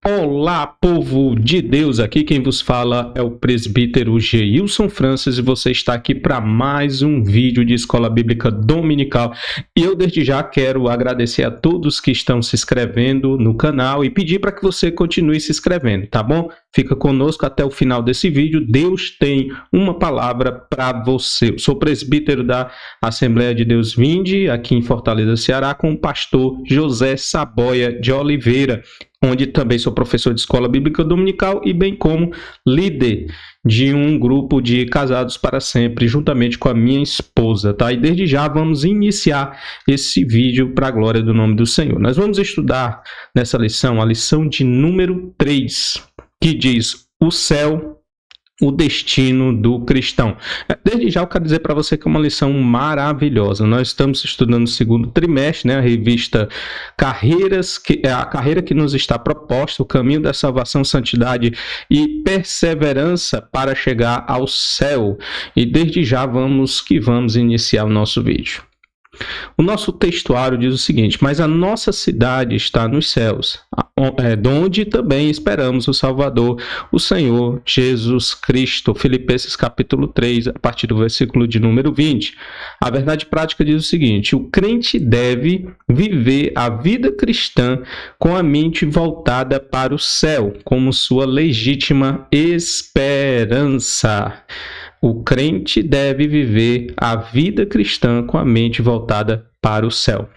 Olá, povo de Deus! Aqui quem vos fala é o presbítero Geilson Francis e você está aqui para mais um vídeo de Escola Bíblica Dominical. E eu desde já quero agradecer a todos que estão se inscrevendo no canal e pedir para que você continue se inscrevendo, tá bom? Fica conosco até o final desse vídeo. Deus tem uma palavra para você. Eu sou presbítero da Assembleia de Deus Vinde, aqui em Fortaleza, Ceará, com o pastor José Saboia de Oliveira, onde também sou professor de Escola Bíblica Dominical e bem como líder de um grupo de casados para sempre, juntamente com a minha esposa, tá? E desde já vamos iniciar esse vídeo para a glória do nome do Senhor. Nós vamos estudar nessa lição, a lição de número 3, que diz o céu, o destino do cristão. Desde já eu quero dizer para você que é uma lição maravilhosa. Nós estamos estudando o segundo trimestre, né? A revista Carreiras, que é a carreira que nos está proposta, o caminho da salvação, santidade e perseverança para chegar ao céu. E desde já vamos iniciar o nosso vídeo. O nosso textuário diz o seguinte: mas a nossa cidade está nos céus, donde também esperamos o Salvador, o Senhor Jesus Cristo. Filipenses capítulo 3, a partir do versículo de número 20. A verdade prática diz o seguinte: o crente deve viver a vida cristã com a mente voltada para o céu, como sua legítima esperança. O crente deve viver a vida cristã com a mente voltada para o céu.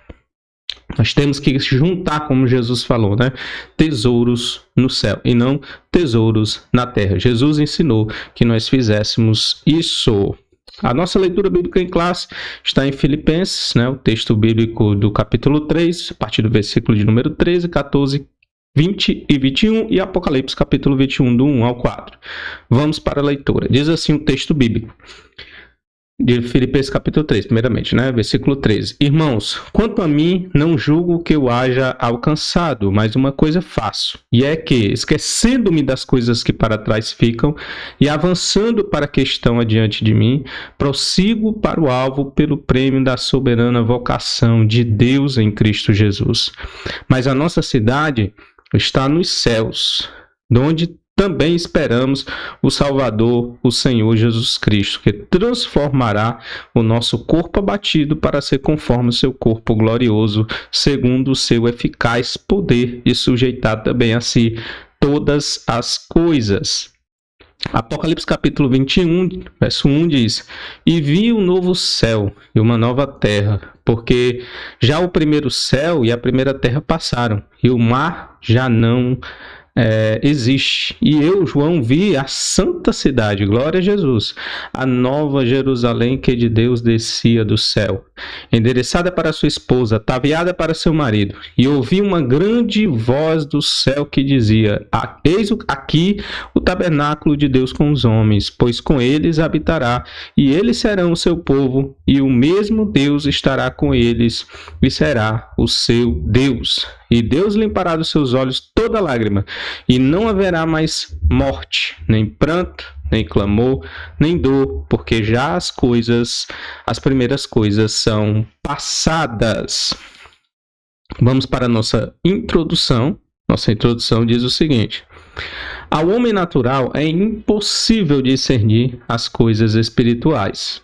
Nós temos que juntar, como Jesus falou, né? Tesouros no céu e não tesouros na terra. Jesus ensinou que nós fizéssemos isso. A nossa leitura bíblica em classe está em Filipenses, né? O texto bíblico do capítulo 3, a partir do versículo de número 13, 14, 20 e 21 e Apocalipse capítulo 21, do 1 ao 4. Vamos para a leitura. Diz assim o texto bíblico de Filipenses capítulo 3, primeiramente, né? Versículo 13. Irmãos, quanto a mim, não julgo que eu haja alcançado, mas uma coisa faço, e é que, esquecendo-me das coisas que para trás ficam e avançando para a que estão adiante de mim, prossigo para o alvo pelo prêmio da soberana vocação de Deus em Cristo Jesus. Mas a nossa cidade está nos céus, onde também esperamos o Salvador, o Senhor Jesus Cristo, que transformará o nosso corpo abatido para ser conforme o seu corpo glorioso, segundo o seu eficaz poder, e sujeitar também a si todas as coisas. Apocalipse capítulo 21, verso 1 diz: e vi um novo céu e uma nova terra, porque já o primeiro céu e a primeira terra passaram, e o mar já não existe. E eu, João, vi a santa cidade, glória a Jesus, a nova Jerusalém que de Deus descia do céu, endereçada para sua esposa, ataviada para seu marido. E ouvi uma grande voz do céu que dizia: eis aqui o tabernáculo de Deus com os homens, pois com eles habitará, e eles serão o seu povo, e o mesmo Deus estará com eles, e será o seu Deus. E Deus limpará dos seus olhos toda lágrima, e não haverá mais morte, nem pranto, nem clamor, nem dor, porque já as primeiras coisas são passadas. Vamos para a nossa introdução. Nossa introdução diz o seguinte: ao homem natural é impossível discernir as coisas espirituais.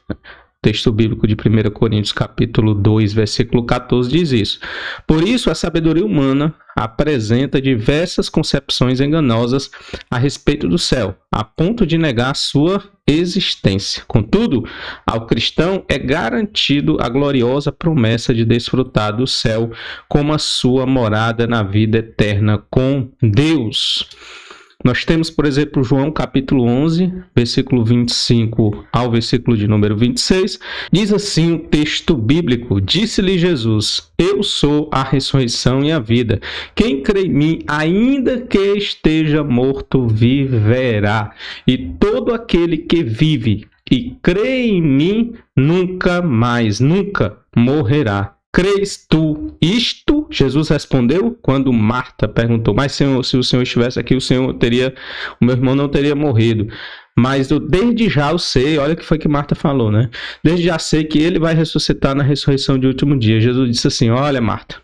Texto bíblico de 1 Coríntios capítulo 2, versículo 14 diz isso. Por isso, a sabedoria humana apresenta diversas concepções enganosas a respeito do céu, a ponto de negar sua existência. Contudo, ao cristão é garantido a gloriosa promessa de desfrutar do céu como a sua morada na vida eterna com Deus. Nós temos, por exemplo, João capítulo 11, versículo 25 ao versículo de número 26. Diz assim o texto bíblico: disse-lhe Jesus: eu sou a ressurreição e a vida. Quem crê em mim, ainda que esteja morto, viverá. E todo aquele que vive e crê em mim, nunca morrerá. Crês tu isto? Jesus respondeu quando Marta perguntou: mas Senhor, se o Senhor estivesse aqui, o meu irmão não teria morrido. Mas eu desde já eu sei, olha o que foi que Marta falou, né? Desde já sei que ele vai ressuscitar na ressurreição de último dia. Jesus disse assim: olha, Marta,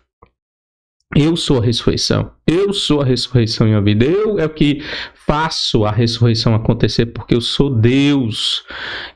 Eu sou a ressurreição. Eu sou a ressurreição em minha vida. Eu é o que faço a ressurreição acontecer, porque eu sou Deus.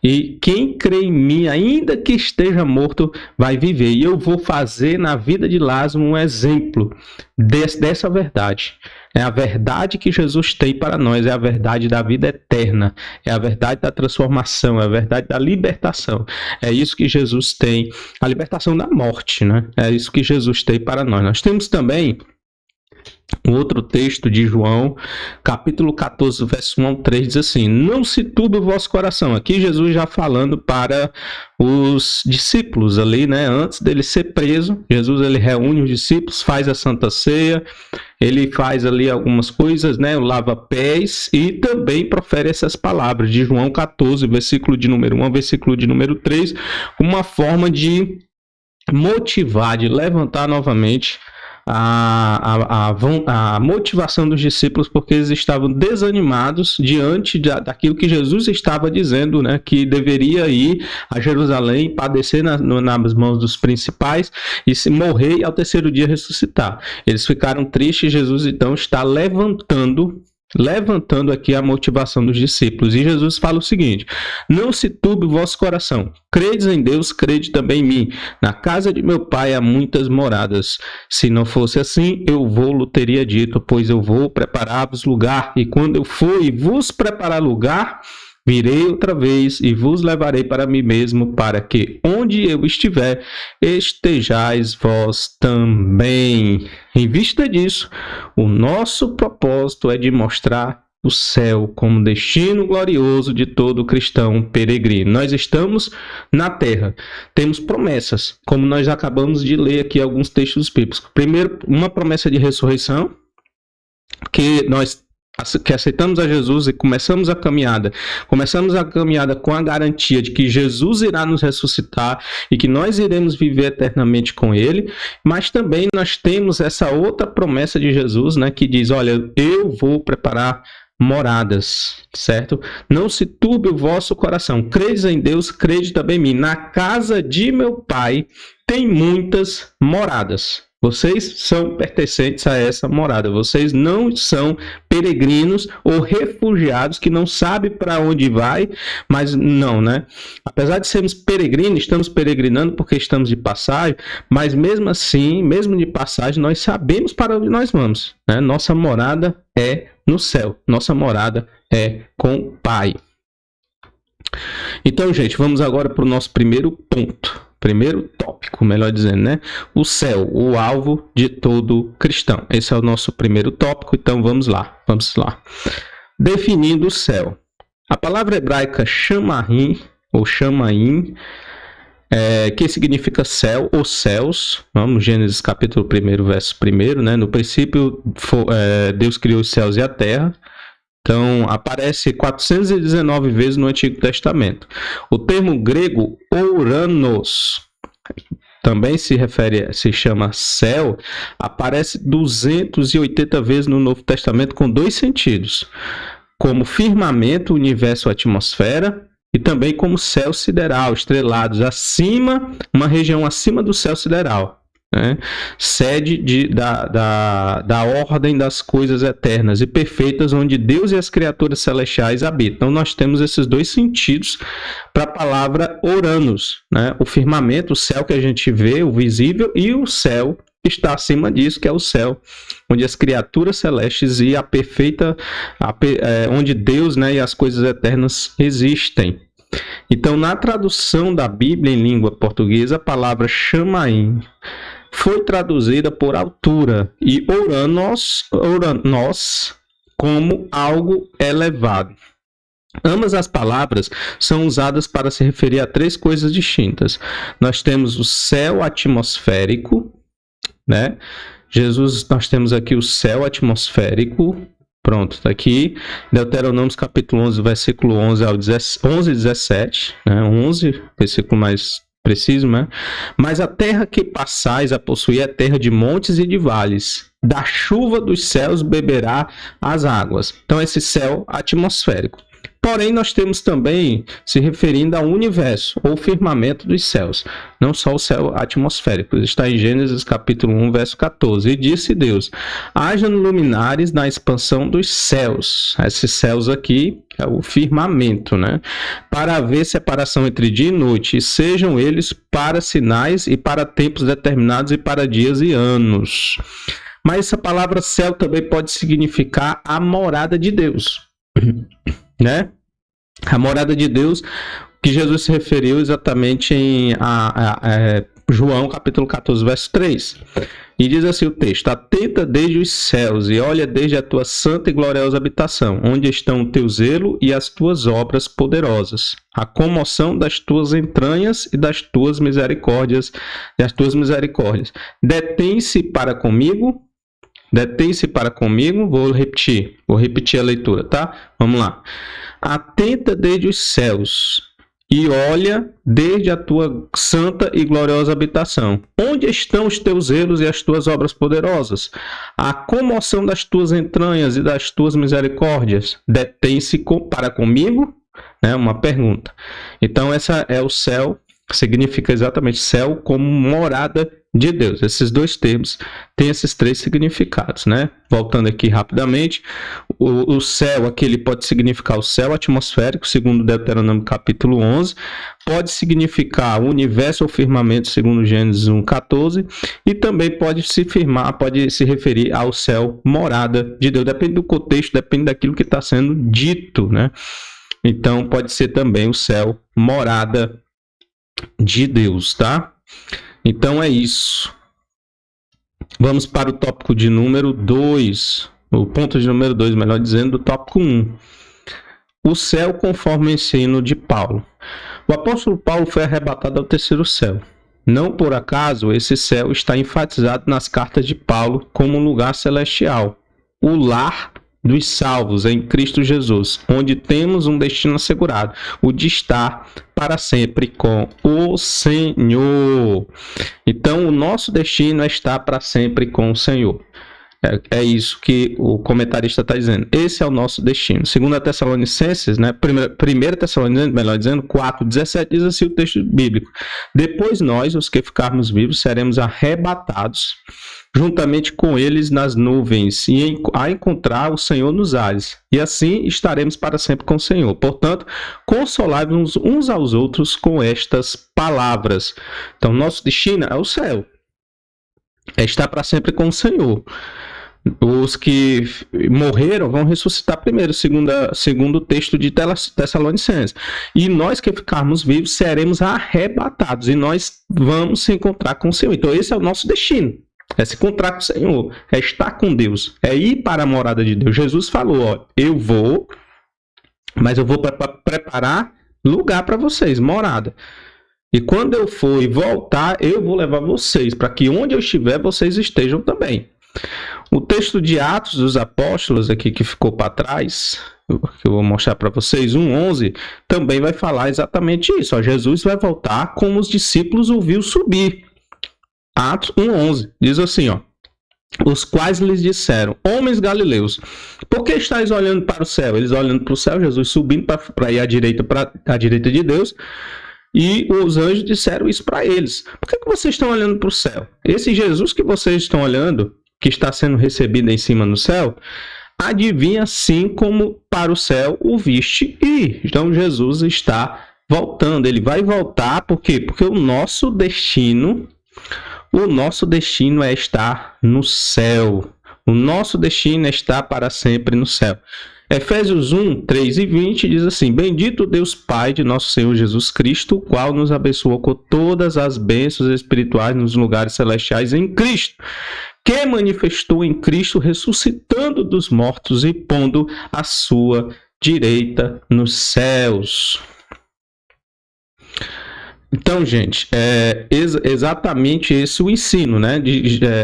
E quem crê em mim, ainda que esteja morto, vai viver. E eu vou fazer na vida de Lázaro um exemplo dessa verdade. É a verdade que Jesus tem para nós, é a verdade da vida eterna, é a verdade da transformação, é a verdade da libertação. É isso que Jesus tem, a libertação da morte, né? É isso que Jesus tem para nós. Nós temos também um outro texto de João, capítulo 14, verso 1 ao 3, diz assim: não se turbe o vosso coração. Aqui Jesus já falando para os discípulos ali, né? Antes dele ser preso, Jesus ele reúne os discípulos, faz a Santa Ceia, ele faz ali algumas coisas, né? Lava pés e também profere essas palavras de João 14, versículo de número 1 ao versículo de número 3, uma forma de motivar, de levantar novamente a motivação dos discípulos, porque eles estavam desanimados diante daquilo que Jesus estava dizendo, né, que deveria ir a Jerusalém, padecer nas mãos dos principais e se morrer e ao terceiro dia ressuscitar. Eles ficaram tristes. Jesus então está levantando aqui a motivação dos discípulos. E Jesus fala o seguinte: não se turbe o vosso coração. Credes em Deus, crede também em mim. Na casa de meu pai há muitas moradas. Se não fosse assim, eu vou-lo teria dito, pois eu vou preparar-vos lugar. E quando eu for e vos preparar lugar, virei outra vez e vos levarei para mim mesmo, para que onde eu estiver, estejais vós também. Em vista disso, o nosso propósito é de mostrar o céu como destino glorioso de todo cristão peregrino. Nós estamos na terra, temos promessas, como nós acabamos de ler aqui alguns textos bíblicos. Primeiro, uma promessa de ressurreição, que nós que aceitamos a Jesus e começamos a caminhada com a garantia de que Jesus irá nos ressuscitar e que nós iremos viver eternamente com Ele, mas também nós temos essa outra promessa de Jesus, né, que diz: olha, eu vou preparar moradas, certo? Não se turbe o vosso coração. Credes em Deus, crede também em mim. Na casa de meu pai tem muitas moradas. Vocês são pertencentes a essa morada. Vocês não são peregrinos ou refugiados que não sabem para onde vai, mas não, né? Apesar de sermos peregrinos, estamos peregrinando porque estamos de passagem, mas mesmo assim, mesmo de passagem, nós sabemos para onde nós vamos, né? Nossa morada é no céu. Nossa morada é com o Pai. Então, gente, vamos agora para o nosso primeiro ponto. Primeiro tópico, melhor dizendo, né? O céu, o alvo de todo cristão. Esse é o nosso primeiro tópico, então vamos lá. Definindo o céu. A palavra hebraica shamarim, ou shamaim, que significa céu ou céus. Vamos, Gênesis capítulo 1, verso 1, né? No princípio, Deus criou os céus e a terra. Então, aparece 419 vezes no Antigo Testamento. O termo grego ouranos, também se chama céu, aparece 280 vezes no Novo Testamento com dois sentidos: como firmamento, universo, atmosfera, e também como céu sideral, estrelados, acima, uma região acima do céu sideral. Né? Sede da ordem das coisas eternas e perfeitas, onde Deus e as criaturas celestiais habitam. Então nós temos esses dois sentidos para a palavra ouranos, né? O firmamento, o céu que a gente vê, o visível, e o céu que está acima disso, que é o céu onde as criaturas celestes e a perfeita, onde Deus, né, e as coisas eternas existem. Então, na tradução da Bíblia em língua portuguesa, a palavra chamaim foi traduzida por altura e ouranos como algo elevado. Ambas as palavras são usadas para se referir a três coisas distintas. Nós temos o céu atmosférico, né? Nós temos aqui o céu atmosférico. Pronto, está aqui. Deuteronômio capítulo 11, versículo 11 ao 11 e 17. Né? 11, versículo mais preciso, né? Mas a terra que passais a possuir é terra de montes e de vales. Da chuva dos céus beberá as águas. Então, esse céu atmosférico. Porém, nós temos também se referindo ao universo, ou firmamento dos céus, não só o céu atmosférico. Está em Gênesis capítulo 1, verso 14. E disse Deus: haja luminares na expansão dos céus. Esses céus aqui é o firmamento, né? Para haver separação entre dia e noite, e sejam eles para sinais e para tempos determinados e para dias e anos. Mas essa palavra céu também pode significar a morada de Deus, né? A morada de Deus, que Jesus se referiu exatamente em João capítulo 14, verso 3. E diz assim o texto: atenta desde os céus e olha desde a tua santa e gloriosa habitação, onde estão o teu zelo e as tuas obras poderosas, a comoção das tuas entranhas e das tuas misericórdias, Detém-se para comigo, vou repetir a leitura, tá? Vamos lá. Atenta desde os céus e olha desde a tua santa e gloriosa habitação. Onde estão os teus zelos e as tuas obras poderosas? A comoção das tuas entranhas e das tuas misericórdias. Detém-se para comigo? Né? Uma pergunta. Então, essa é o céu, significa exatamente céu como morada de Deus. Esses dois termos têm esses três significados, né? Voltando aqui rapidamente, o céu aqui ele pode significar o céu atmosférico, segundo Deuteronômio capítulo 11, pode significar o universo ou firmamento, segundo Gênesis 1:14, e também pode se referir ao céu morada de Deus. Depende do contexto, depende daquilo que está sendo dito, né? Então pode ser também o céu morada de Deus, tá? Então é isso. Vamos para o tópico de número 2. O ponto de número 2, melhor dizendo, do tópico 1. O céu conforme o ensino de Paulo. O apóstolo Paulo foi arrebatado ao terceiro céu. Não por acaso esse céu está enfatizado nas cartas de Paulo como um lugar celestial. O lar dos salvos em Cristo Jesus, onde temos um destino assegurado, o de estar para sempre com o Senhor. Então, o nosso destino é estar para sempre com o Senhor. É isso que o comentarista está dizendo. Esse é o nosso destino. 2 Tessalonicenses, né? 1 Tessalonicenses, melhor dizendo, 4:17, diz assim o texto bíblico: depois nós, os que ficarmos vivos, seremos arrebatados juntamente com eles nas nuvens, e a encontrar o Senhor nos ares. E assim estaremos para sempre com o Senhor. Portanto, consolai-vos uns aos outros com estas palavras. Então, nosso destino é o céu. É estar para sempre com o Senhor. Os que morreram vão ressuscitar primeiro, segundo o texto de Tessalonicenses. E nós que ficarmos vivos seremos arrebatados. E nós vamos se encontrar com o Senhor. Então, esse é o nosso destino. É se encontrar com o Senhor, é estar com Deus, é ir para a morada de Deus. Jesus falou, ó, eu vou, mas eu vou preparar lugar para vocês, morada. E quando eu for e voltar, eu vou levar vocês, para que onde eu estiver, vocês estejam também. O texto de Atos dos Apóstolos, aqui que ficou para trás, que eu vou mostrar para vocês, 1:11, também vai falar exatamente isso. Ó, Jesus vai voltar como os discípulos ouviu subir. Atos 1:11, diz assim, ó: os quais lhes disseram, homens galileus, por que estáis olhando para o céu? Eles olhando para o céu, Jesus subindo para ir à direita de Deus, e os anjos disseram isso para eles. Por que vocês estão olhando para o céu? Esse Jesus que vocês estão olhando, que está sendo recebido em cima no céu, adivinha assim como para o céu o viste ir. Então Jesus está voltando, ele vai voltar, por quê? Porque o nosso destino é estar no céu. O nosso destino é estar para sempre no céu. Efésios 1:3-20 diz assim: bendito Deus Pai de nosso Senhor Jesus Cristo, o qual nos abençoou com todas as bênçãos espirituais nos lugares celestiais em Cristo, que manifestou em Cristo, ressuscitando dos mortos e pondo a sua direita nos céus. Então, gente, é exatamente esse o ensino, né?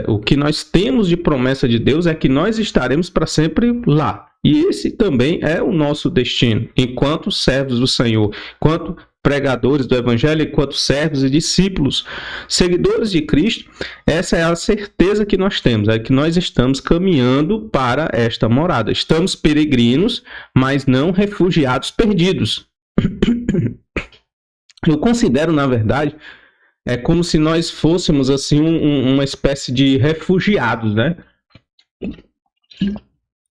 O que nós temos de promessa de Deus é que nós estaremos para sempre lá. E esse também é o nosso destino, enquanto servos do Senhor, enquanto pregadores do Evangelho, enquanto servos e discípulos, seguidores de Cristo, essa é a certeza que nós temos, é que nós estamos caminhando para esta morada. Estamos peregrinos, mas não refugiados perdidos. Eu considero, na verdade, é como se nós fôssemos assim uma espécie de refugiados, né?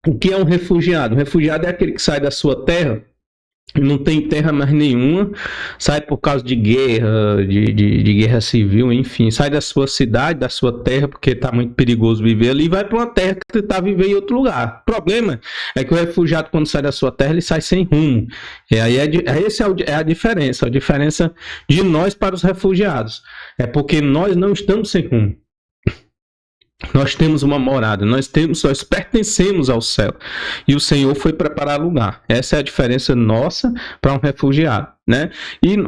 O que é um refugiado? Um refugiado é aquele que sai da sua terra, não tem terra mais nenhuma, sai por causa de guerra, de guerra civil, enfim, sai da sua cidade, da sua terra, porque está muito perigoso viver ali, e vai para uma terra que está vivendo em outro lugar. O problema é que o refugiado, quando sai da sua terra, ele sai sem rumo. E aí essa é a diferença de nós para os refugiados. É porque nós não estamos sem rumo. Nós temos uma morada, nós pertencemos ao céu. E o Senhor foi preparar lugar. Essa é a diferença nossa para um refugiado, né?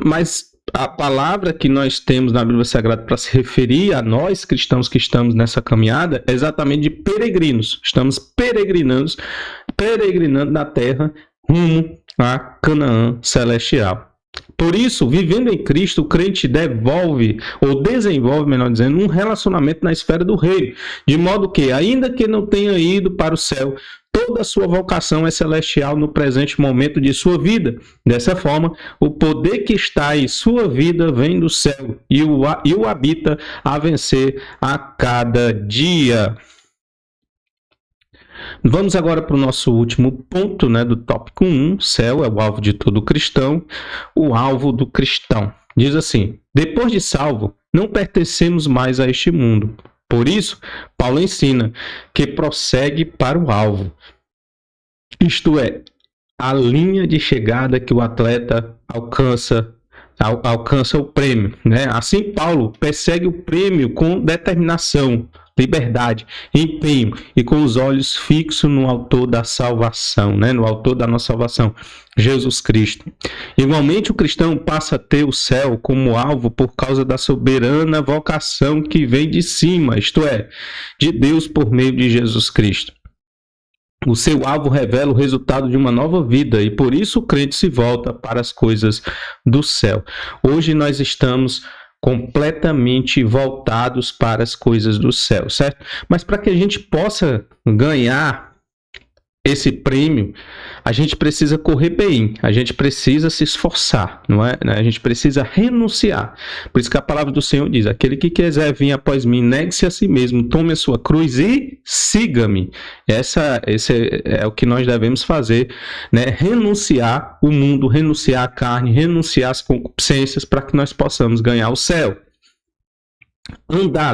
Mas a palavra que nós temos na Bíblia Sagrada para se referir a nós cristãos que estamos nessa caminhada é exatamente de peregrinos. Estamos peregrinando na terra rumo a Canaã celestial. Por isso, vivendo em Cristo, o crente desenvolve, melhor dizendo, um relacionamento na esfera do reino, de modo que, ainda que não tenha ido para o céu, toda a sua vocação é celestial no presente momento de sua vida. Dessa forma, o poder que está em sua vida vem do céu e o habita a vencer a cada dia. Vamos agora para o nosso último ponto, né, do tópico 1. Céu é o alvo de todo cristão, o alvo do cristão. Diz assim: depois de salvo, não pertencemos mais a este mundo. Por isso, Paulo ensina que prossegue para o alvo. Isto é, a linha de chegada que o atleta alcança o prêmio, né? Assim, Paulo persegue o prêmio com determinação, liberdade, empenho e com os olhos fixos no autor da salvação, né? No autor da nossa salvação, Jesus Cristo. Igualmente, o cristão passa a ter o céu como alvo por causa da soberana vocação que vem de cima, isto é, de Deus por meio de Jesus Cristo. O seu alvo revela o resultado de uma nova vida e por isso o crente se volta para as coisas do céu. Hoje nós estamos completamente voltados para as coisas do céu, certo? Mas para que a gente possa ganhar esse prêmio, a gente precisa correr bem, a gente precisa se esforçar, não é? A gente precisa renunciar. Por isso que a palavra do Senhor diz: aquele que quiser vir após mim, negue-se a si mesmo, tome a sua cruz e siga-me. Esse é o que nós devemos fazer, né? Renunciar o mundo, renunciar a carne, renunciar às concupiscências para que nós possamos ganhar o céu.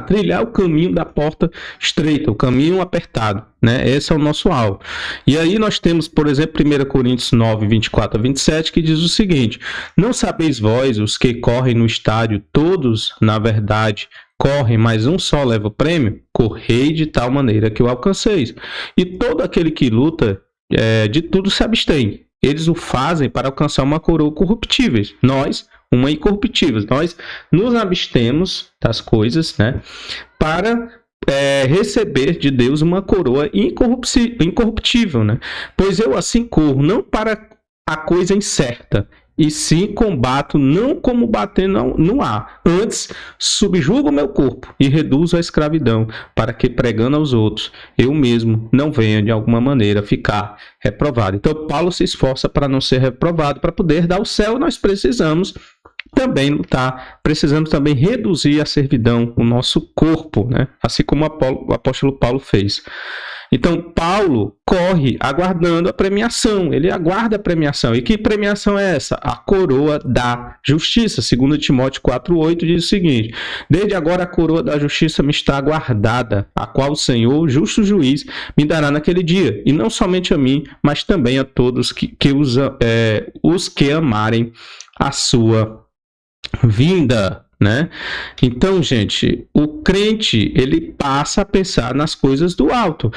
Trilhar o caminho da porta estreita, o caminho apertado, né? Esse é o nosso alvo. E aí nós temos, por exemplo, 1 Coríntios 9, 24 a 27, que diz o seguinte: não sabeis vós, os que correm no estádio, todos, na verdade, correm, mas um só leva o prêmio? Correi de tal maneira que o alcanceis. E todo aquele que luta, de tudo se abstém. Eles o fazem para alcançar uma coroa corruptível. Nós, uma incorruptível. Nós nos abstemos das coisas, né, para receber de Deus uma coroa incorruptível, né? Pois eu assim corro, não para a coisa incerta, e sim combato, não como bater no ar. Antes, subjugo o meu corpo e reduzo a escravidão, para que, pregando aos outros, eu mesmo não venha, de alguma maneira, ficar reprovado. Então, Paulo se esforça para não ser reprovado. Para poder dar o céu, nós precisamos também lutar, precisamos também reduzir a servidão, o nosso corpo, né? Assim como o apóstolo Paulo fez. Então, Paulo corre aguardando a premiação, ele aguarda a premiação. E que premiação é essa? A coroa da justiça. 2 Timóteo 4,8 diz o seguinte: desde agora a coroa da justiça me está aguardada, a qual o Senhor, justo juiz, me dará naquele dia. E não somente a mim, mas também a todos os que amarem a sua vinda, né? Então, gente, o crente, ele passa a pensar nas coisas do alto.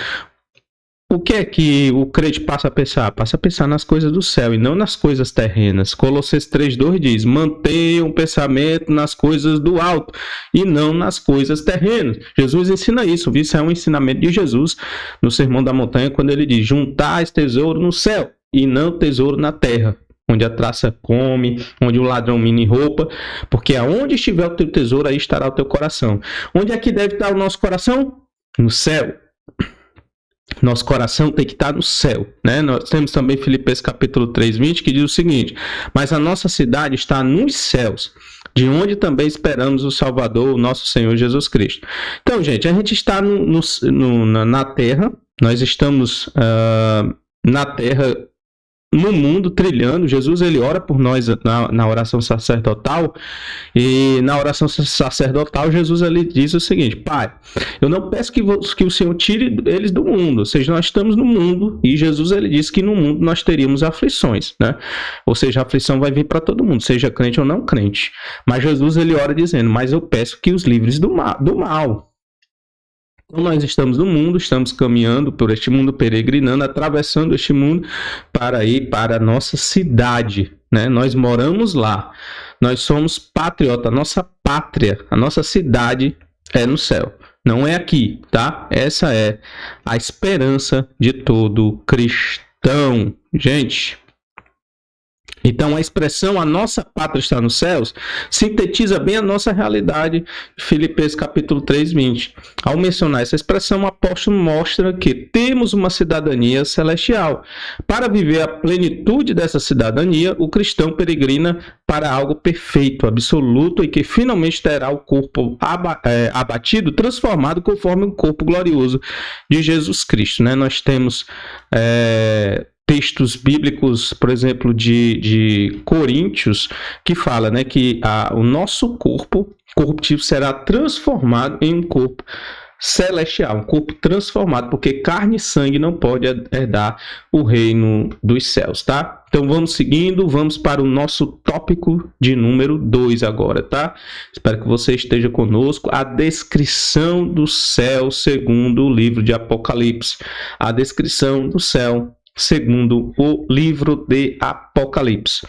O que é que o crente passa a pensar? Passa a pensar nas coisas do céu e não nas coisas terrenas. Colossenses 3,2 diz: mantenha um pensamento nas coisas do alto e não nas coisas terrenas. Jesus ensina isso. Isso é um ensinamento de Jesus no Sermão da Montanha, quando ele diz: juntais tesouro no céu e não tesouro na terra. onde a traça come, onde o ladrão mina roupa, porque aonde estiver o teu tesouro, aí estará o teu coração. Onde é que deve estar o nosso coração? No céu. Nosso coração tem que estar no céu, né? Nós temos também Filipenses capítulo 3, 20, que diz o seguinte: mas a nossa cidade está nos céus, de onde também esperamos o Salvador, o nosso Senhor Jesus Cristo. Então, gente, a gente está na terra, nós estamos na terra, no mundo, trilhando. Jesus, ele ora por nós na oração sacerdotal, e na oração sacerdotal Jesus, ele diz o seguinte: Pai, eu não peço que o Senhor tire eles do mundo, ou seja, nós estamos no mundo, e Jesus, ele disse que no mundo nós teríamos aflições, né? Ou seja, a aflição vai vir para todo mundo, seja crente ou não crente, mas Jesus, ele ora dizendo: mas eu peço que os livres do mal. Então nós estamos no mundo, estamos caminhando por este mundo, peregrinando, atravessando este mundo para ir para a nossa cidade, né? Nós moramos lá, nós somos patriota, a nossa pátria, a nossa cidade é no céu, não é aqui, tá? Essa é a esperança de todo cristão, gente. Então, a expressão "a nossa pátria está nos céus" sintetiza bem a nossa realidade, Filipenses capítulo 3, 20. Ao mencionar essa expressão, o apóstolo mostra que temos uma cidadania celestial. Para viver a plenitude dessa cidadania, o cristão peregrina para algo perfeito, absoluto, e que finalmente terá o corpo abatido, transformado conforme o corpo glorioso de Jesus Cristo, né? Nós temos textos bíblicos, por exemplo, de Coríntios, que fala, né, que o nosso corpo corruptível será transformado em um corpo celestial, um corpo transformado, porque carne e sangue não pode herdar o reino dos céus, tá? Então vamos seguindo, vamos para o nosso tópico de número 2 agora, tá? Espero que você esteja conosco. A descrição do céu segundo o livro de Apocalipse. A descrição do céu segundo o livro de Apocalipse.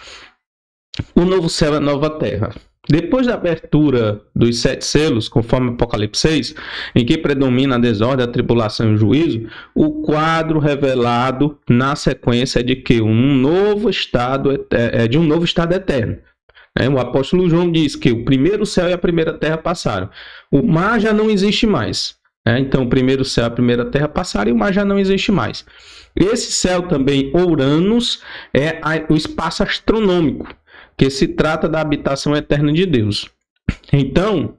O novo céu e a nova terra. Depois da abertura dos 7 selos, conforme Apocalipse 6, em que predomina a desordem, a tribulação e o juízo, o quadro revelado na sequência é de que um novo estado eterno. O apóstolo João diz que o primeiro céu e a primeira terra passaram. O mar já não existe mais. Então, o primeiro céu e a primeira terra passaram e o mar já não existe mais. Esse céu também, Uranus, é o espaço astronômico, que se trata da habitação eterna de Deus. Então,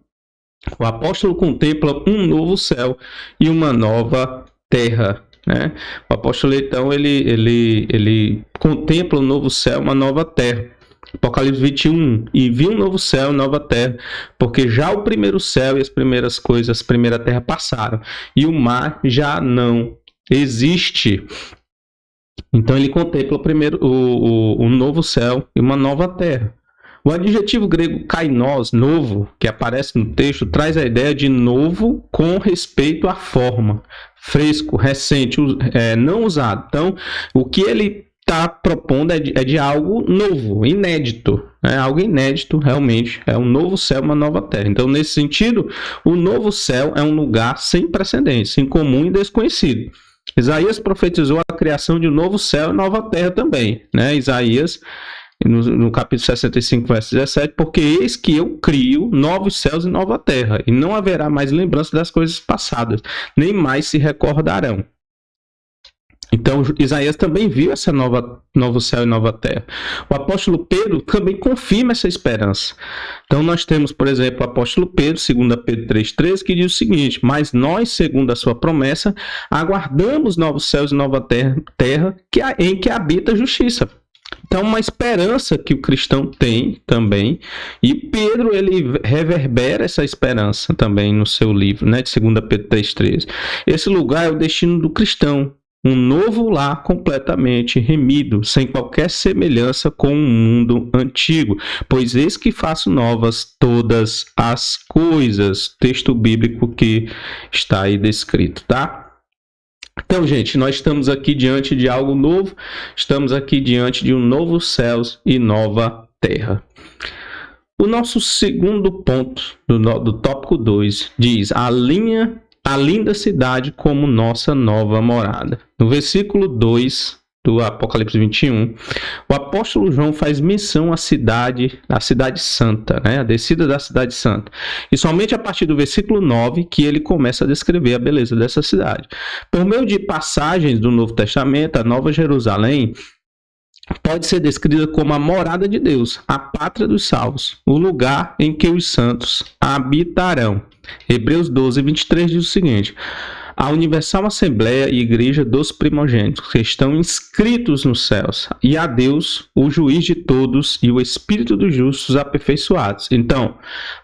o apóstolo contempla um novo céu e uma nova terra, né? O apóstolo, então, ele contempla um novo céu e uma nova terra. Apocalipse 21, e viu um novo céu e nova terra, porque já o primeiro céu e as primeiras coisas, a primeira terra passaram, e o mar já não existe. Então ele contempla o novo céu e uma nova terra. O adjetivo grego kainos, novo, que aparece no texto, traz a ideia de novo com respeito à forma, fresco, recente, não usado. Então, o que ele está propondo é de algo novo, inédito. Algo inédito, realmente. É um novo céu, uma nova terra. Então, nesse sentido, o novo céu é um lugar sem precedentes, incomum e desconhecido. Isaías profetizou a criação de um novo céu e nova terra também, né? Isaías, no capítulo 65, verso 17, porque eis que eu crio novos céus e nova terra, e não haverá mais lembrança das coisas passadas, nem mais se recordarão. Então, Isaías também viu essa novo céu e nova terra. O apóstolo Pedro também confirma essa esperança. Então, nós temos, por exemplo, o apóstolo Pedro, 2 Pedro 3,13, que diz o seguinte: mas nós, segundo a sua promessa, aguardamos novos céus e nova terra em que habita a justiça. Então, uma esperança que o cristão tem também, e Pedro, ele reverbera essa esperança também no seu livro, né, de 2 Pedro 3,13. Esse lugar é o destino do cristão. Um novo lar completamente remido, sem qualquer semelhança com o mundo antigo. Pois eis que faço novas todas as coisas. Texto bíblico que está aí descrito, tá? Então, gente, nós estamos aqui diante de algo novo. Estamos aqui diante de um novo céus e nova terra. O nosso segundo ponto do tópico 2 diz: a linda cidade como nossa nova morada. No versículo 2 do Apocalipse 21, o apóstolo João faz menção à cidade santa, né? A descida da cidade santa. E somente a partir do versículo 9 que ele começa a descrever a beleza dessa cidade. Por meio de passagens do Novo Testamento, a Nova Jerusalém pode ser descrita como a morada de Deus, a pátria dos salvos, o lugar em que os santos habitarão. Hebreus 12, 23 diz o seguinte: a universal assembleia e igreja dos primogênitos, que estão inscritos nos céus, e a Deus, o juiz de todos, e o Espírito dos justos aperfeiçoados. Então,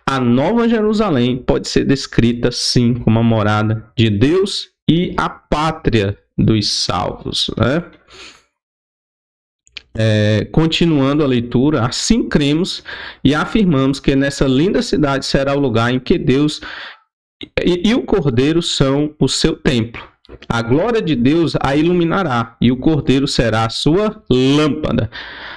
a Nova Jerusalém pode ser descrita, sim, como a morada de Deus e a pátria dos salvos, né? Continuando a leitura, assim cremos e afirmamos que nessa linda cidade será o lugar em que Deus e o Cordeiro são o seu templo. A glória de Deus a iluminará e o Cordeiro será a sua lâmpada.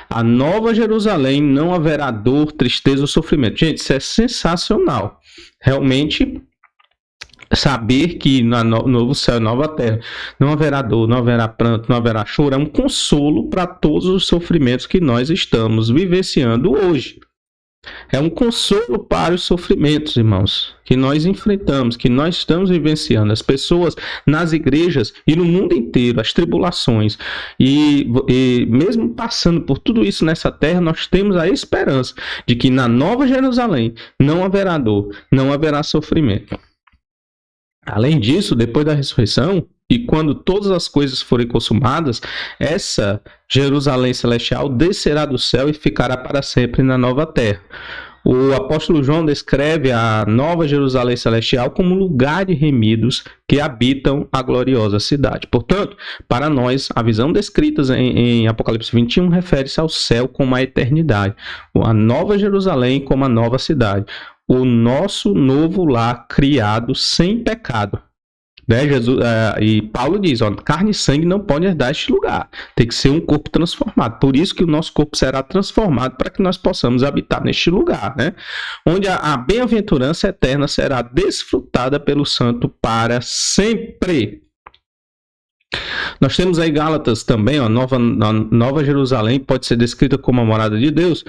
A Nova Jerusalém não haverá dor, tristeza ou sofrimento. Gente, isso é sensacional. Realmente, saber que no novo céu e nova terra não haverá dor, não haverá pranto, não haverá choro, é um consolo para todos os sofrimentos que nós estamos vivenciando hoje. É um consolo para os sofrimentos, irmãos, que nós enfrentamos, que nós estamos vivenciando. As pessoas nas igrejas e no mundo inteiro, as tribulações. E mesmo passando por tudo isso nessa terra, nós temos a esperança de que na Nova Jerusalém não haverá dor, não haverá sofrimento. Além disso, depois da ressurreição, e quando todas as coisas forem consumadas, essa Jerusalém celestial descerá do céu e ficará para sempre na nova terra. O apóstolo João descreve a Nova Jerusalém celestial como lugar de remidos que habitam a gloriosa cidade. Portanto, para nós, a visão descrita em Apocalipse 21 refere-se ao céu como a eternidade, a Nova Jerusalém como a nova cidade, o nosso novo lar criado sem pecado. Né? E Paulo diz, ó, carne e sangue não podem herdar este lugar, tem que ser um corpo transformado. Por isso que o nosso corpo será transformado para que nós possamos habitar neste lugar, né? Onde a bem-aventurança eterna será desfrutada pelo santo para sempre. Nós temos aí Gálatas também, ó, a Nova Jerusalém pode ser descrita como a morada de Deus.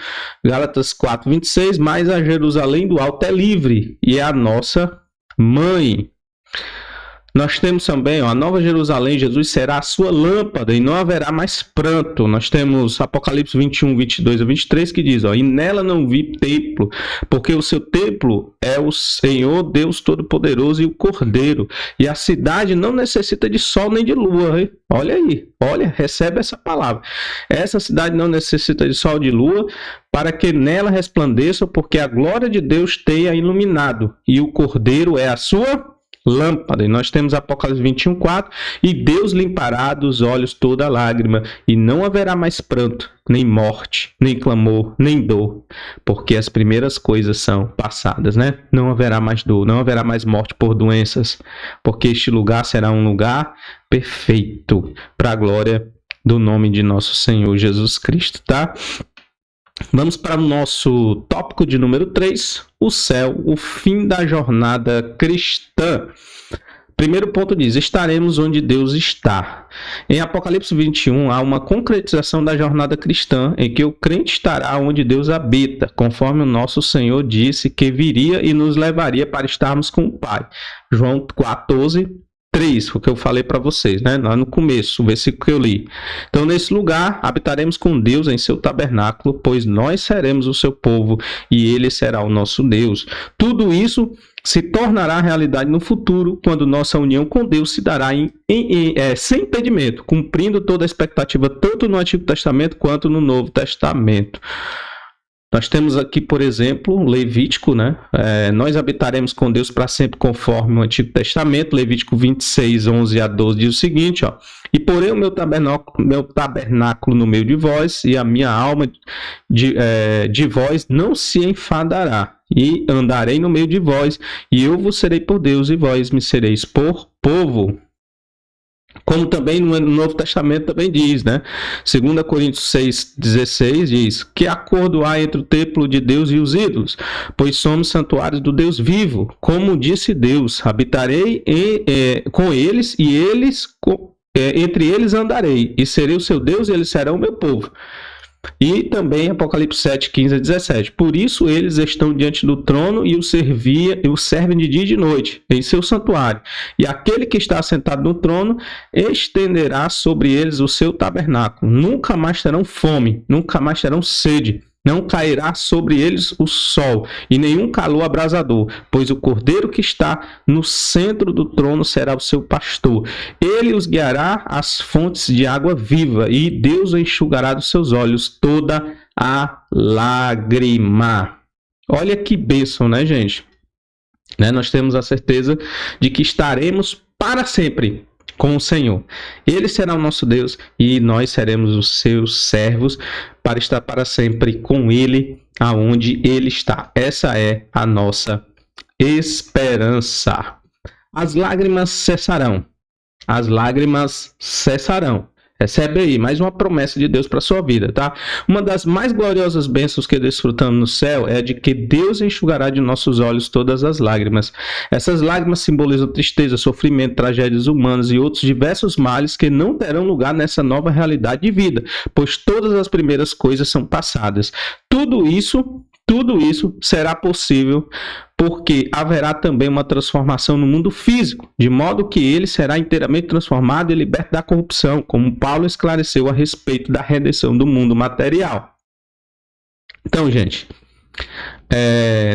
Gálatas 4:26, mas a Jerusalém do alto é livre e é a nossa mãe. Nós temos também, ó, a Nova Jerusalém, Jesus será a sua lâmpada e não haverá mais pranto. Nós temos Apocalipse 21, 22 a 23 que diz, ó, e nela não vi templo, porque o seu templo é o Senhor Deus Todo-Poderoso e o Cordeiro. E a cidade não necessita de sol nem de lua. Hein? Olha aí, olha, recebe essa palavra. Essa cidade não necessita de sol e de lua para que nela resplandeça, porque a glória de Deus tenha iluminado e o Cordeiro é a sua lâmpada. E nós temos Apocalipse 21:4, e Deus limpará dos olhos toda lágrima, e não haverá mais pranto, nem morte, nem clamor, nem dor, porque as primeiras coisas são passadas, né? Não haverá mais dor, não haverá mais morte por doenças, porque este lugar será um lugar perfeito para a glória do nome de nosso Senhor Jesus Cristo, tá? Vamos para o nosso tópico de número 3, o céu, o fim da jornada cristã. Primeiro ponto diz, estaremos onde Deus está. Em Apocalipse 21, há uma concretização da jornada cristã, em que o crente estará onde Deus habita, conforme o nosso Senhor disse que viria e nos levaria para estarmos com o Pai. João 14:3, o que eu falei para vocês, né? Lá no começo, o versículo que eu li. Então, nesse lugar, habitaremos com Deus em seu tabernáculo, pois nós seremos o seu povo e ele será o nosso Deus. Tudo isso se tornará realidade no futuro, quando nossa união com Deus se dará sem impedimento, cumprindo toda a expectativa, tanto no Antigo Testamento quanto no Novo Testamento. Nós temos aqui, por exemplo, Levítico, né? Nós habitaremos com Deus para sempre, conforme o Antigo Testamento. Levítico 26, 11 a 12 diz o seguinte, ó, e porém o meu tabernáculo no meio de vós, e a minha alma de vós não se enfadará, e andarei no meio de vós, e eu vos serei por Deus, e vós me sereis por povo. Como também no Novo Testamento também diz, né? 2 Coríntios 6,16 diz, que acordo há entre o templo de Deus e os ídolos? Pois somos santuários do Deus vivo. Como disse Deus, habitarei com eles e eles entre eles andarei, e serei o seu Deus, e eles serão o meu povo. E também Apocalipse 7, 15 a 17. Por isso eles estão diante do trono e o servem de dia e de noite em seu santuário. E aquele que está sentado no trono estenderá sobre eles o seu tabernáculo. Nunca mais terão fome, nunca mais terão sede. Não cairá sobre eles o sol e nenhum calor abrasador, pois o cordeiro que está no centro do trono será o seu pastor. Ele os guiará às fontes de água viva, e Deus enxugará dos seus olhos toda a lágrima. Olha que bênção, né, gente? Nós temos a certeza de que estaremos para sempre com o Senhor. Ele será o nosso Deus e nós seremos os seus servos para estar para sempre com Ele, aonde Ele está. Essa é a nossa esperança. As lágrimas cessarão. As lágrimas cessarão. Recebe aí mais uma promessa de Deus para a sua vida, tá? Uma das mais gloriosas bênçãos que desfrutamos no céu é de que Deus enxugará de nossos olhos todas as lágrimas. Essas lágrimas simbolizam tristeza, sofrimento, tragédias humanas e outros diversos males que não terão lugar nessa nova realidade de vida, pois todas as primeiras coisas são passadas. Tudo isso será possível porque haverá também uma transformação no mundo físico, de modo que ele será inteiramente transformado e liberto da corrupção, como Paulo esclareceu a respeito da redenção do mundo material. Então, gente,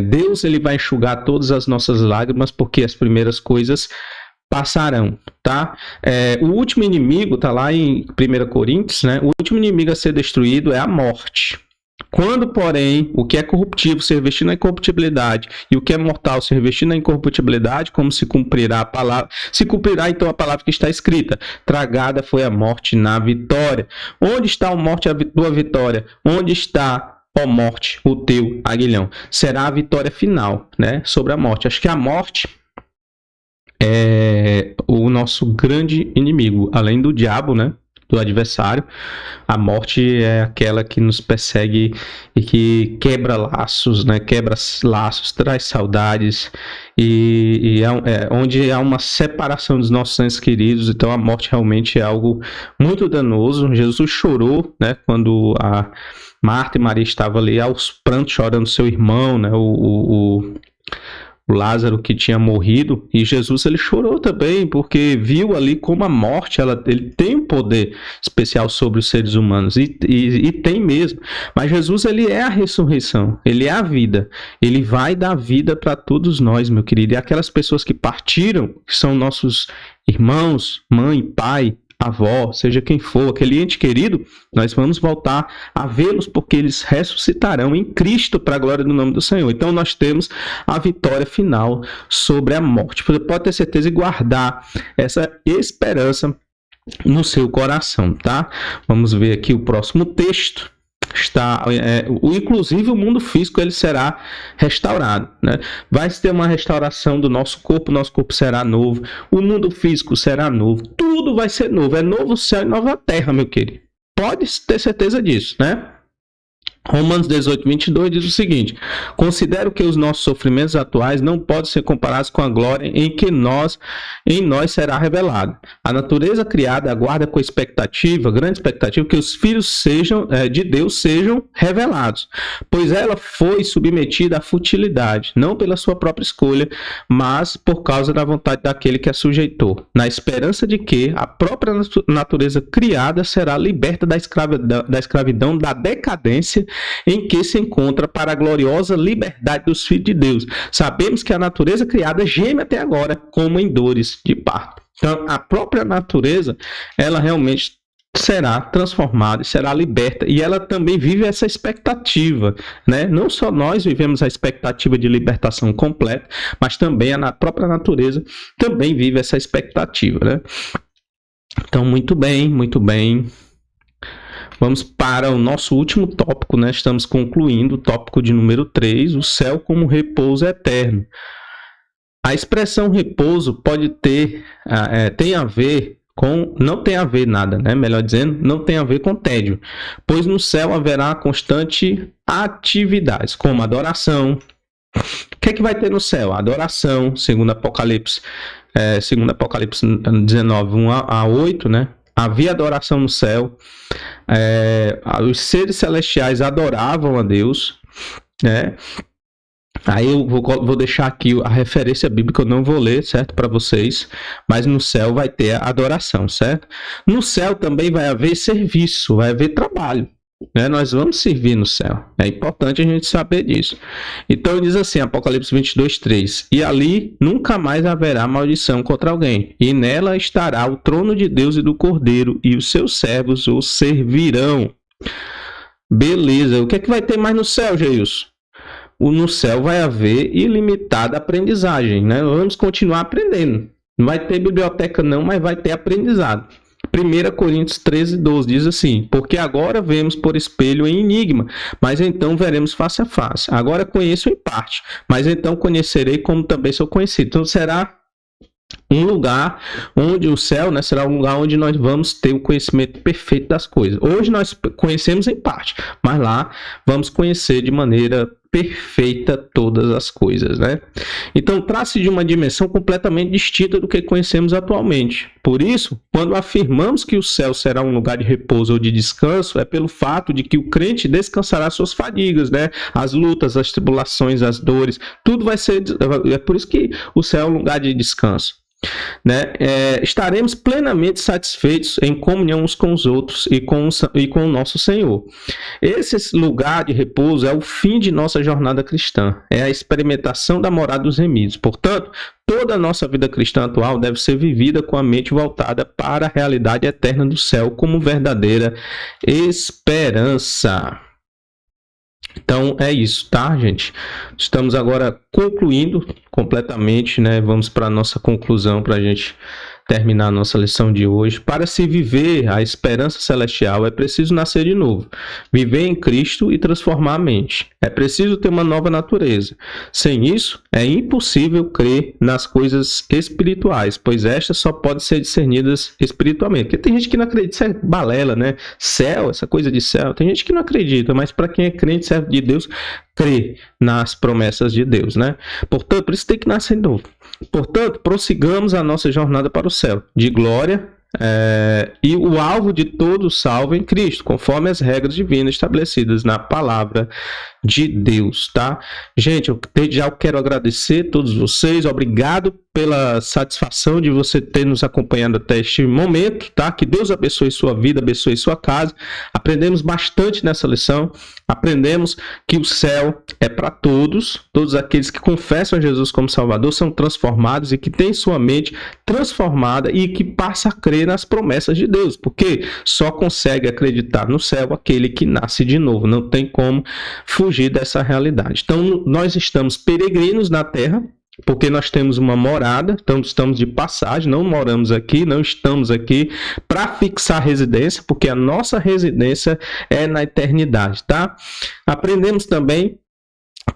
Deus ele vai enxugar todas as nossas lágrimas, porque as primeiras coisas passarão, tá? O último inimigo, tá lá em 1 Coríntios, né? O último inimigo a ser destruído é a morte. Quando, porém, o que é corruptível se revestir na incorruptibilidade e o que é mortal se revestir na incorruptibilidade, como se cumprirá a palavra? Se cumprirá então a palavra que está escrita: tragada foi a morte na vitória. Onde está a morte, a tua vitória? Onde está, ó morte, o teu aguilhão? Será a vitória final, né, sobre a morte. Acho que a morte é o nosso grande inimigo, além do diabo, né? Do adversário. A morte é aquela que nos persegue e que quebra laços, né? Quebra laços, traz saudades e onde há uma separação dos nossos entes queridos. Então a morte realmente é algo muito danoso. Jesus chorou, né? Quando a Marta e Maria estavam ali aos prantos chorando seu irmão, né? O Lázaro que tinha morrido, e Jesus ele chorou também, porque viu ali como a morte ele tem um poder especial sobre os seres humanos, e tem mesmo, mas Jesus ele é a ressurreição, ele é a vida, ele vai dar vida para todos nós, meu querido, e aquelas pessoas que partiram, que são nossos irmãos, mãe, pai, avó, seja quem for, aquele ente querido, nós vamos voltar a vê-los porque eles ressuscitarão em Cristo para a glória do nome do Senhor. Então nós temos a vitória final sobre a morte. Você pode ter certeza e guardar essa esperança no seu coração, tá? Vamos ver aqui o próximo texto. Inclusive o mundo físico ele será restaurado, né? Vai ter uma restauração do nosso corpo será novo, o mundo físico será novo, tudo vai ser novo, é novo céu e nova terra, meu querido, pode ter certeza disso, né? Romanos 18, 22 diz o seguinte: considero que os nossos sofrimentos atuais não podem ser comparados com a glória em nós será revelada. A natureza criada aguarda com grande expectativa, que os filhos de Deus sejam revelados, pois ela foi submetida à futilidade, não pela sua própria escolha, mas por causa da vontade daquele que a sujeitou, na esperança de que a própria natureza criada será liberta da escravidão, da decadência em que se encontra, para a gloriosa liberdade dos filhos de Deus. Sabemos que a natureza criada geme até agora como em dores de parto. Então, a própria natureza, ela realmente será transformada e será liberta, e ela também vive essa expectativa, né? Não só nós vivemos a expectativa de libertação completa, mas também a própria natureza também vive essa expectativa, né? Então, muito bem, muito bem. Vamos para o nosso último tópico, né? Estamos concluindo o tópico de número 3, o céu como repouso eterno. A expressão repouso pode tem a ver com, não tem a ver nada, né? Melhor dizendo, não tem a ver com tédio, pois no céu haverá constante atividades, como adoração. O que é que vai ter no céu? Adoração, segundo Apocalipse 19, 1 a 8, né? havia adoração no céu, os seres celestiais adoravam a Deus, né? Aí eu vou deixar aqui a referência bíblica, eu não vou ler, certo, para vocês, mas no céu vai ter a adoração, certo? No céu também vai haver serviço, vai haver trabalho, né? Nós vamos servir no céu, é importante a gente saber disso. Então diz assim, Apocalipse 22:3, e ali nunca mais haverá maldição contra alguém, e nela estará o trono de Deus e do Cordeiro, e os seus servos o servirão. Beleza, o que é que vai ter mais no céu, Geilson? No céu vai haver ilimitada aprendizagem, né? Vamos continuar aprendendo. Não vai ter biblioteca não, mas vai ter aprendizado. 1 Coríntios 13:12 diz assim, porque agora vemos por espelho em enigma, mas então veremos face a face. Agora conheço em parte, mas então conhecerei como também sou conhecido. Então será um lugar onde o céu, né, será um lugar onde nós vamos ter o conhecimento perfeito das coisas. Hoje nós conhecemos em parte, mas lá vamos conhecer de maneira perfeita todas as coisas, né? Então trata-se de uma dimensão completamente distinta do que conhecemos atualmente. Por isso, quando afirmamos que o céu será um lugar de repouso ou de descanso, é pelo fato de que o crente descansará suas fadigas, né? As lutas, as tribulações, as dores, tudo vai ser... É por isso que o céu é um lugar de descanso, né? Estaremos plenamente satisfeitos em comunhão uns com os outros e com o nosso Senhor. Esse lugar de repouso é o fim de nossa jornada cristã, é a experimentação da morada dos remidos. Portanto, toda a nossa vida cristã atual deve ser vivida com a mente voltada para a realidade eterna do céu como verdadeira esperança. Então é isso, tá, gente? Estamos agora concluindo completamente, né? Vamos para a nossa conclusão para a gente terminar a nossa lição de hoje. Para se viver a esperança celestial, é preciso nascer de novo, viver em Cristo e transformar a mente. É preciso ter uma nova natureza. Sem isso, é impossível crer nas coisas espirituais, pois estas só podem ser discernidas espiritualmente. Porque tem gente que não acredita, isso é balela, né? Céu, essa coisa de céu, tem gente que não acredita, mas para quem é crente, servo de Deus, crê nas promessas de Deus, né? Portanto, por isso tem que nascer de novo. Portanto, prossigamos a nossa jornada para o céu, de glória, e o alvo de todo salvo em Cristo, conforme as regras divinas estabelecidas na palavra de Deus, tá? Gente, eu já quero agradecer a todos vocês, obrigado pela satisfação de você ter nos acompanhado até este momento, tá? Que Deus abençoe sua vida, abençoe sua casa. Aprendemos bastante nessa lição, aprendemos que o céu é para todos aqueles que confessam a Jesus como Salvador, são transformados e que têm sua mente transformada e que passa a crer nas promessas de Deus, porque só consegue acreditar no céu aquele que nasce de novo, não tem como fugir dessa realidade. Então, nós estamos peregrinos na terra, porque nós temos uma morada, então estamos de passagem, não moramos aqui, não estamos aqui para fixar residência, porque a nossa residência é na eternidade, tá? Aprendemos também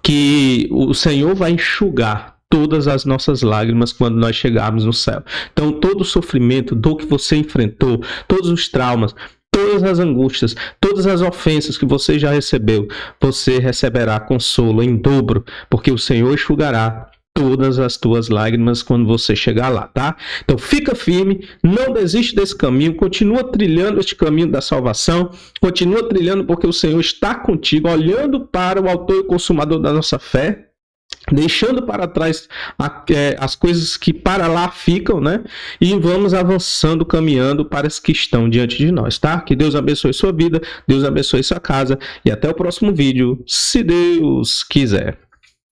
que o Senhor vai enxugar todas as nossas lágrimas quando nós chegarmos no céu. Então, todo o sofrimento, dor que você enfrentou, todos os traumas, todas as angústias, todas as ofensas que você já recebeu, você receberá consolo em dobro, porque o Senhor enxugará todas as tuas lágrimas quando você chegar lá, tá? Então fica firme, não desiste desse caminho, continua trilhando este caminho da salvação, continua trilhando porque o Senhor está contigo, olhando para o autor e consumador da nossa fé, deixando para trás as coisas que para lá ficam, né? E vamos avançando, caminhando para as que estão diante de nós, tá? Que Deus abençoe sua vida, Deus abençoe sua casa e até o próximo vídeo, se Deus quiser.